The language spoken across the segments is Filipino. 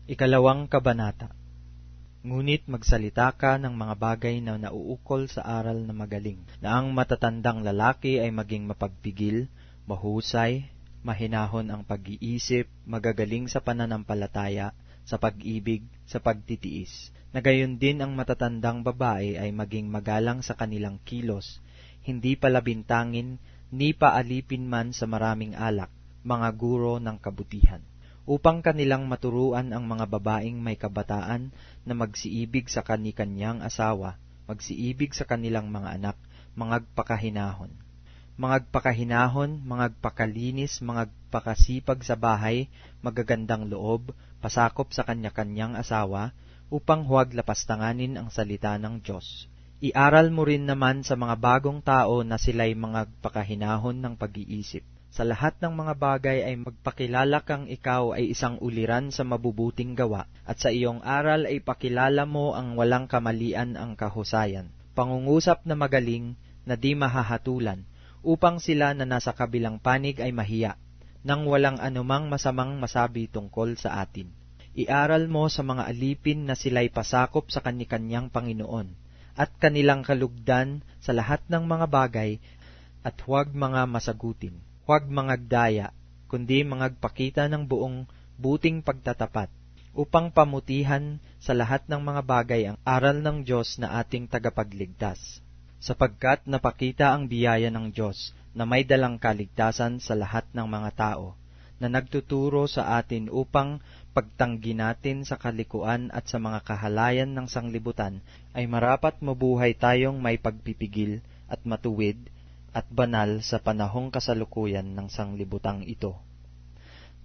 Ikalawang kabanata. Ngunit magsalita ka ng mga bagay na nauukol sa aral na magaling, na ang matatandang lalaki ay maging mapagpigil, mahusay, mahinahon ang pag-iisip, magagaling sa pananampalataya, sa pag-ibig, sa pagtitiis. Na gayon din ang matatandang babae ay maging magalang sa kanilang kilos, hindi palabintangin, ni paalipin man sa maraming alak, mga guro ng kabutihan, upang kanilang maturuan ang mga babaeng may kabataan na magsiibig sa kani-kanyang asawa, magsiibig sa kanilang mga anak, mangagpakahinahon. Mangagpakahinahon, mangagpakalinis, mangagpakasipag sa bahay, magagandang loob, pasakop sa kanya-kanyang asawa, upang huwag lapastanganin ang salita ng Diyos. Iaral mo rin naman sa mga bagong tao na sila'y mangagpakahinahon ng pag-iisip. Sa lahat ng mga bagay ay magpakilala kang ikaw ay isang uliran sa mabubuting gawa, at sa iyong aral ay pakilala mo ang walang kamalian ang kahusayan. Pangungusap na magaling na di mahahatulan, upang sila na nasa kabilang panig ay mahiya, nang walang anumang masamang masabi tungkol sa atin. Iaral mo sa mga alipin na sila'y pasakop sa kani-kanyang Panginoon, at kanilang kalugdan sa lahat ng mga bagay, at huwag mga masagutin. Huwag mangagdaya, kundi mangagpakita ng buong buting pagtatapat, upang pamutihan sa lahat ng mga bagay ang aral ng Diyos na ating tagapagligtas. Sapagkat napakita ang biyaya ng Diyos na may dalang kaligtasan sa lahat ng mga tao, na nagtuturo sa atin upang pagtanggi natin sa kalikuan at sa mga kahalayan ng sanglibutan, ay marapat mabuhay tayong may pagpipigil at matuwid, at banal sa panahong kasalukuyan ng sanglibutang ito.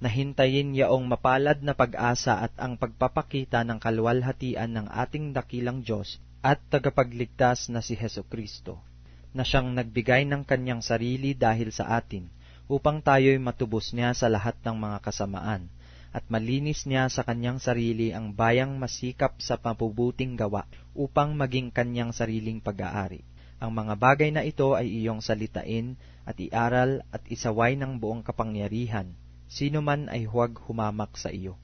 Nahintayin yaong mapalad na pag-asa at ang pagpapakita ng kaluwalhatian ng ating dakilang Diyos at tagapagligtas na si Hesukristo, na siyang nagbigay ng kanyang sarili dahil sa atin, upang tayo'y matubos niya sa lahat ng mga kasamaan, at malinis niya sa kanyang sarili ang bayang masikap sa mabubuting gawa, upang maging kanyang sariling pag-aari. Ang mga bagay na ito ay iyong salitain at iaral at isaway ng buong kapangyarihan. Sino man ay huwag humamak sa iyo.